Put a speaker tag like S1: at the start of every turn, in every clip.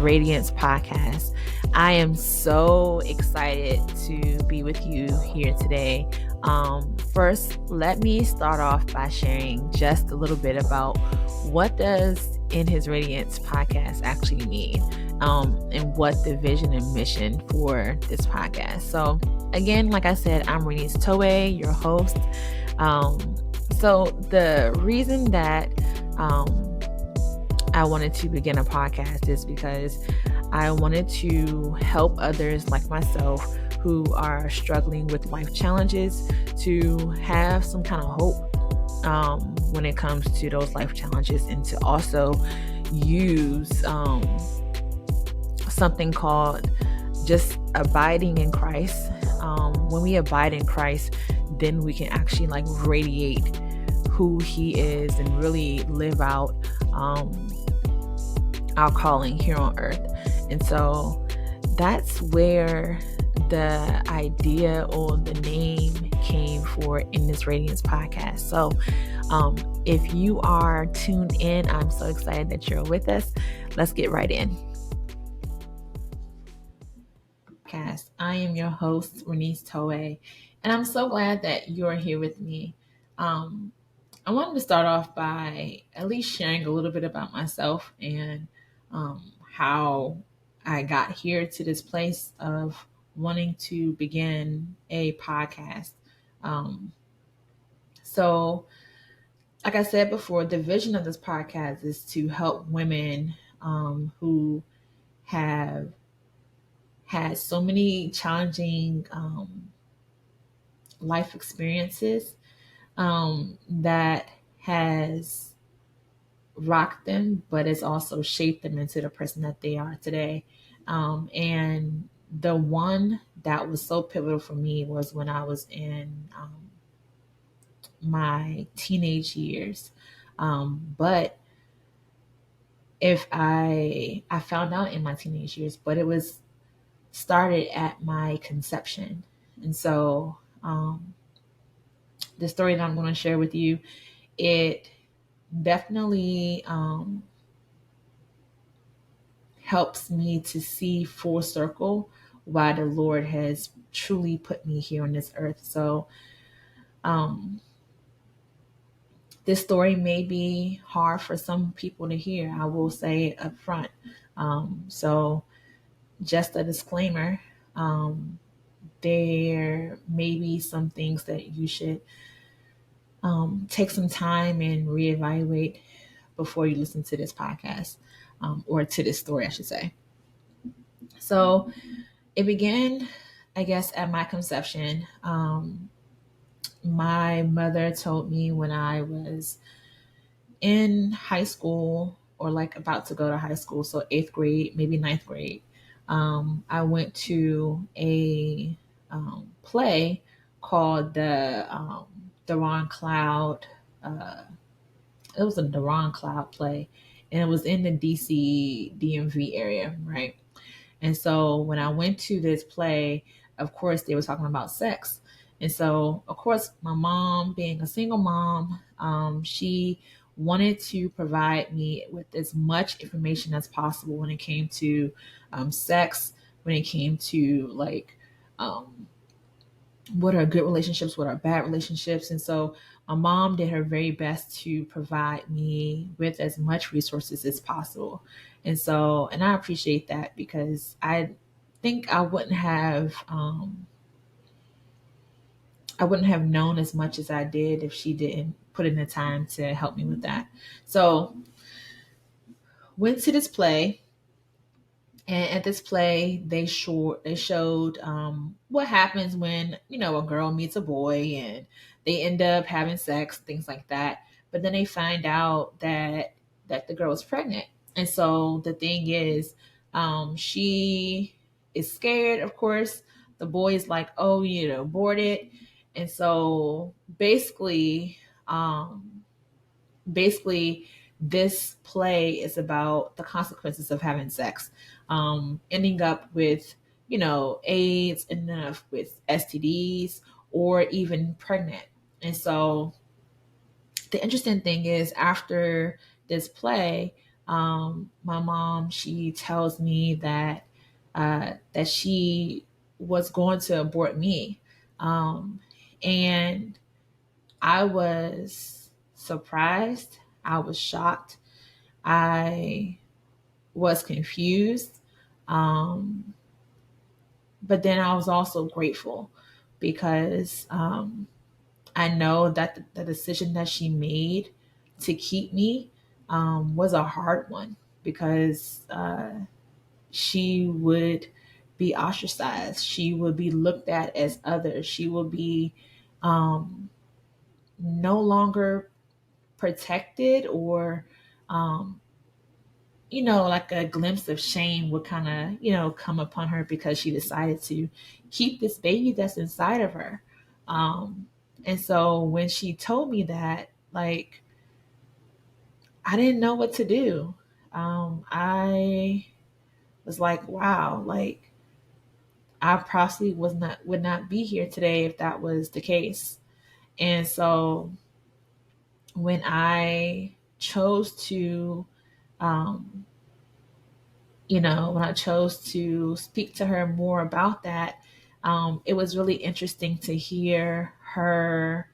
S1: Radiance podcast. I am so excited to be with you here today. First, let me start off by sharing just a little bit about what does In His Radiance podcast actually mean, and what the vision and mission for this podcast. So again, like I said, I'm Renice Toei, your host. So the reason that I wanted to begin a podcast is because I wanted to help others like myself who are struggling with life challenges to have some kind of hope when it comes to those life challenges, and to also use something called just abiding in Christ. When we abide in Christ, then we can actually radiate who He is and really live out our calling here on earth. And so that's where the idea or the name came for In This Radiance podcast. So if you are tuned in, I'm so excited that you're with us. Let's get right in. I am your host, Renice Toei, and I'm so glad that you're here with me. I wanted to start off by at least sharing a little bit about myself and how I got here to this place of wanting to begin a podcast. So, like I said before, the vision of this podcast is to help women who have had so many challenging life experiences that has rocked them, but it's also shaped them into the person that they are today. And the one that was so pivotal for me was when I was in my teenage years. But if I found out in my teenage years, but it was started at my conception. And so the story that I'm going to share with you, it definitely helps me to see full circle why the Lord has truly put me here on this earth. So this story may be hard for some people to hear, I will say up front. So just a disclaimer, there may be some things that you should take some time and reevaluate before you listen to this podcast, or to this story, I should say. So it began, I guess, at my conception. My mother told me when I was in high school, or about to go to high school, so 8th grade, maybe 9th grade, I went to a play called the Ron Cloud. It was a Ron Cloud play, and it was in the DC DMV area, right? And so when I went to this play, of course, they were talking about sex. And so, of course, my mom, being a single mom, she wanted to provide me with as much information as possible when it came to sex, when it came to what are good relationships, what are bad relationships. And so my mom did her very best to provide me with as much resources as possible. And so, and I appreciate that, because I think I wouldn't have known as much as I did if she didn't put in the time to help me with that. So went to this play. And at this play, they showed what happens when, a girl meets a boy and they end up having sex, things like that. But then they find out that the girl is pregnant. And so the thing is, she is scared, of course. The boy is like, oh, aborted. And so basically, this play is about the consequences of having sex, ending up with, AIDS, ending up with STDs, or even pregnant. And so the interesting thing is, after this play, My mom, she tells me that she was going to abort me, and I was surprised. I was shocked. I was confused. Um, but then I was also grateful because I know that the decision that she made to keep me was a hard one because she would be ostracized. She would be looked at as other. She would be um, no longer protected or um, like a glimpse of shame would kind of, come upon her because she decided to keep this baby that's inside of her. Um, and so when she told me that, like, I didn't know what to do. I was like, wow, like, I possibly would not be here today if that was the case. And so when I chose to, um, when I chose to speak to her more about that, it was really interesting to hear her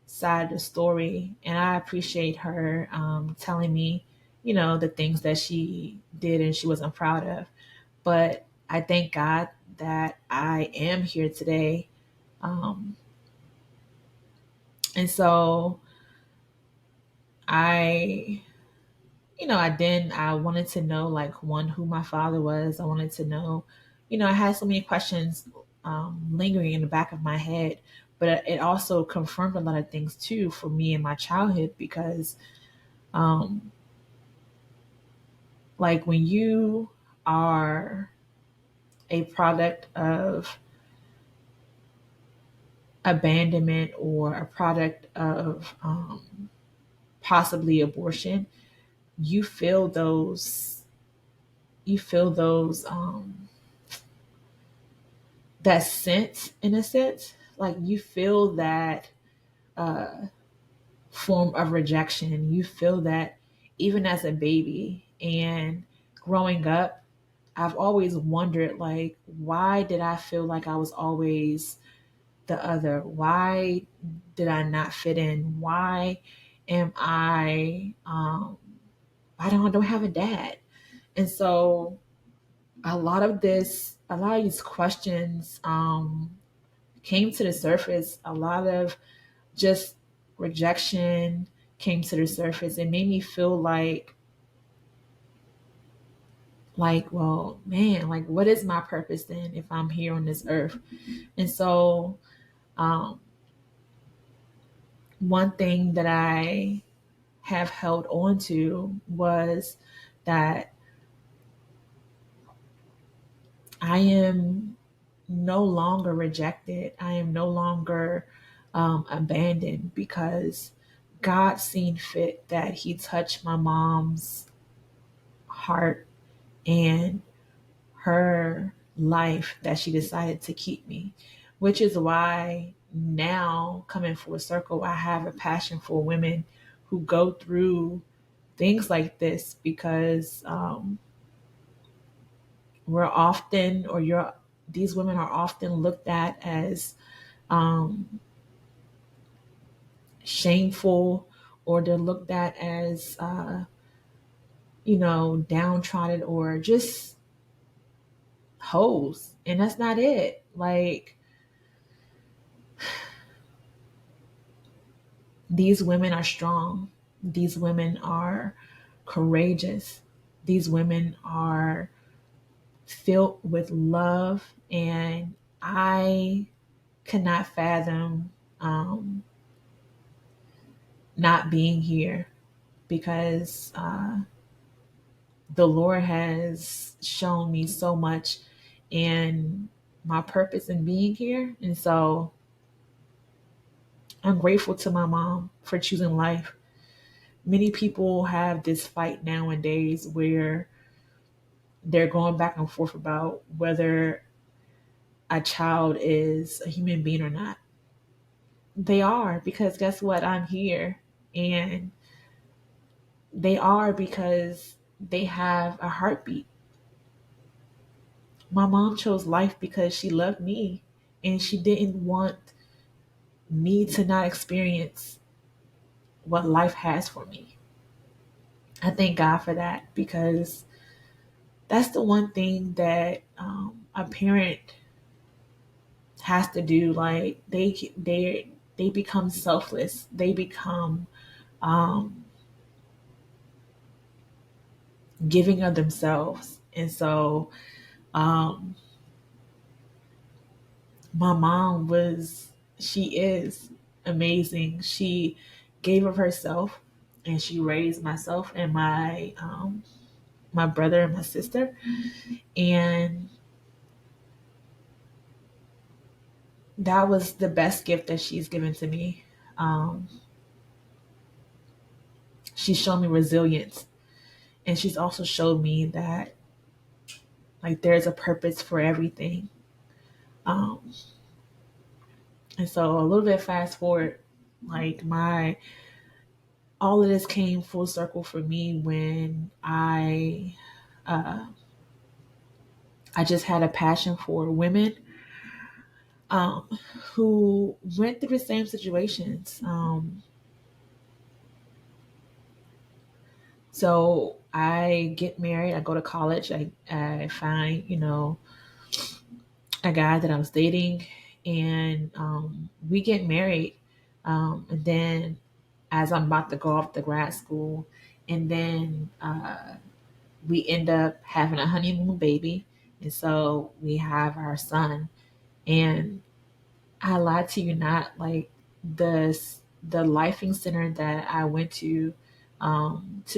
S1: side of the story. And I appreciate her telling me, the things that she did and she wasn't proud of. But I thank God that I am here today. Um, and so I I wanted to know, like, one, who my father was. I wanted to know, I had so many questions lingering in the back of my head, but it also confirmed a lot of things too for me in my childhood because, um, like, when you are a product of abandonment or a product of possibly abortion, you feel those, you feel those, that sense in a sense, like you feel that uh, form of rejection. You feel that even as a baby and growing up, I've always wondered, like, why did I feel like I was always the other? Why did I not fit in? Why am I don't have a dad? And so a lot of these questions came to the surface. A lot of just rejection came to the surface. It made me feel like, well, man, like, what is my purpose then if I'm here on this earth? And so, um, one thing that I have held on to was that I am no longer rejected. I am no longer abandoned because God seen fit that He touched my mom's heart and her life that she decided to keep me, which is why now, coming full circle, I have a passion for women who go through things like this because we're often, or you're, these women are often looked at as um, shameful, or they're looked at as downtrodden, or just hoes, and that's not it. Like, these women are strong. These women are courageous. These women are filled with love, and I cannot fathom not being here because the Lord has shown me so much in my purpose in being here. And so I'm grateful to my mom for choosing life. Many people have this fight nowadays where they're going back and forth about whether a child is a human being or not. They are, because guess what? I'm here. And they are because they have a heartbeat. My mom chose life because she loved me and she didn't want me to not experience what life has for me. I thank God for that because that's the one thing that a parent has to do. Like they become selfless. They become um, giving of themselves, and so um, my mom was, she is amazing. She gave of herself, and she raised myself and my brother and my sister, and that was the best gift that she's given to me. Um, she showed me resilience, and she's also showed me that like there's a purpose for everything. Um, and so a little bit fast forward, like my all of this came full circle for me when uh, I just had a passion for women um, who went through the same situations. So I get married, I go to college, I find, a guy that I was dating, and we get married. And then as I'm about to go off to grad school, and then we end up having a honeymoon baby. And so we have our son. And I lied to you not, like the the lifing center that I went to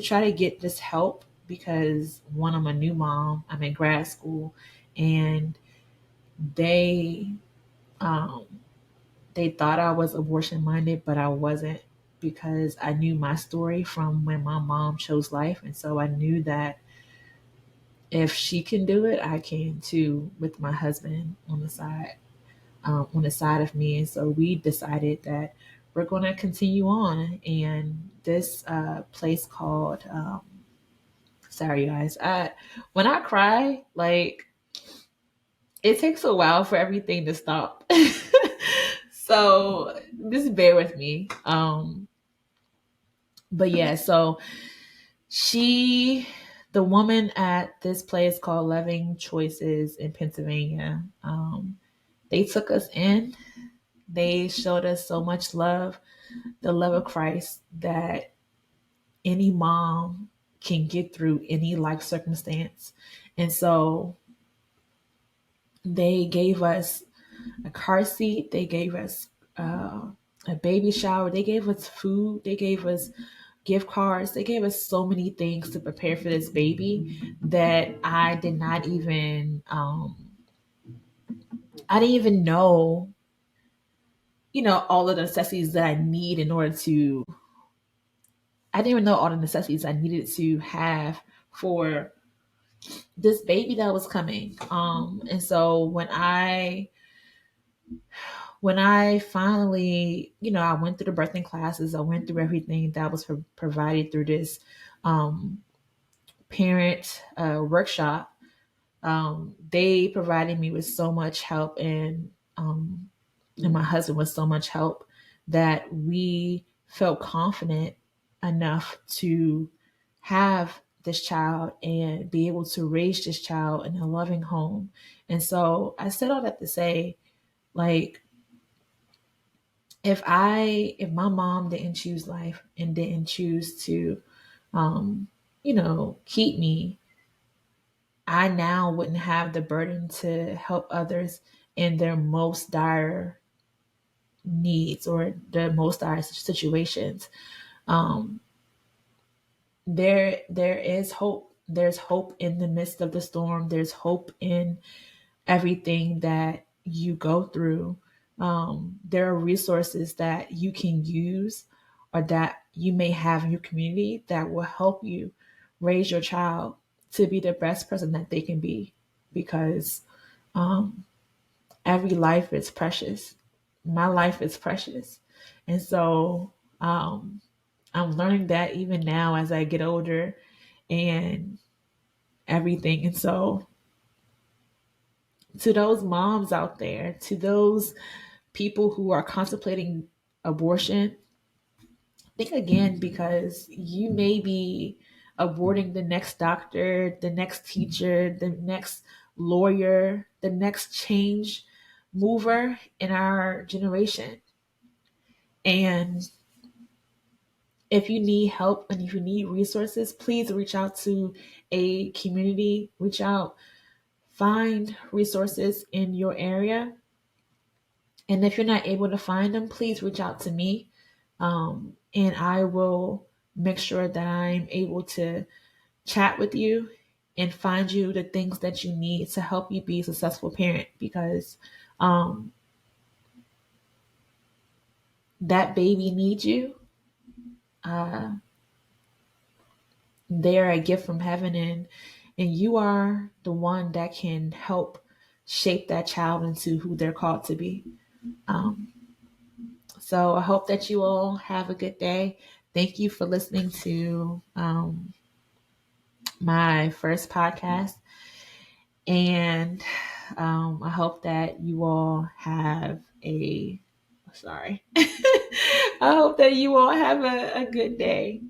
S1: try to get this help because one, I'm a new mom, I'm in grad school, and they um, they thought I was abortion minded, but I wasn't because I knew my story from when my mom chose life, and so I knew that if she can do it, I can too with my husband on the side of me. And so we decided that we're going to continue on. And this place called, sorry guys, when I cry, like it takes a while for everything to stop. So just bear with me. But yeah, so she, the woman at this place called Loving Choices in Pennsylvania, they took us in. They showed us so much love, the love of Christ that any mom can get through any life circumstance. And so they gave us a car seat, they gave us a baby shower, they gave us food, they gave us gift cards, they gave us so many things to prepare for this baby that I did not even, I didn't even know, all of the necessities that I need in order to, I didn't even know all the necessities I needed to have for this baby that was coming. And so when I finally, I went through the birthing classes, I went through everything that was provided through this um, parent workshop. They provided me with so much help, and my husband with so much help that we felt confident enough to have this child and be able to raise this child in a loving home. And so I said all that to say, like, if my mom didn't choose life and didn't choose to, um, keep me, I now wouldn't have the burden to help others in their most dire needs or the most dire situations. Um, there is hope. There's hope in the midst of the storm. There's hope in everything that you go through. There are resources that you can use or that you may have in your community that will help you raise your child to be the best person that they can be, because um, every life is precious. My life is precious. And so I'm learning that even now as I get older. and everything. And so, to those moms out there, to those people who are contemplating abortion, think again, because you may be aborting the next doctor, the next teacher, the next lawyer, the next change mover in our generation. And if you need help and if you need resources, please reach out to a community, reach out, find resources in your area. And if you're not able to find them, please reach out to me. And I will make sure that I'm able to chat with you and find you the things that you need to help you be a successful parent, because um, that baby needs you. Uh, they're a gift from heaven, and you are the one that can help shape that child into who they're called to be. Um, so I hope that you all have a good day. Thank you for listening to my first podcast. And I hope that you all have a, sorry. I hope that you all have a good day.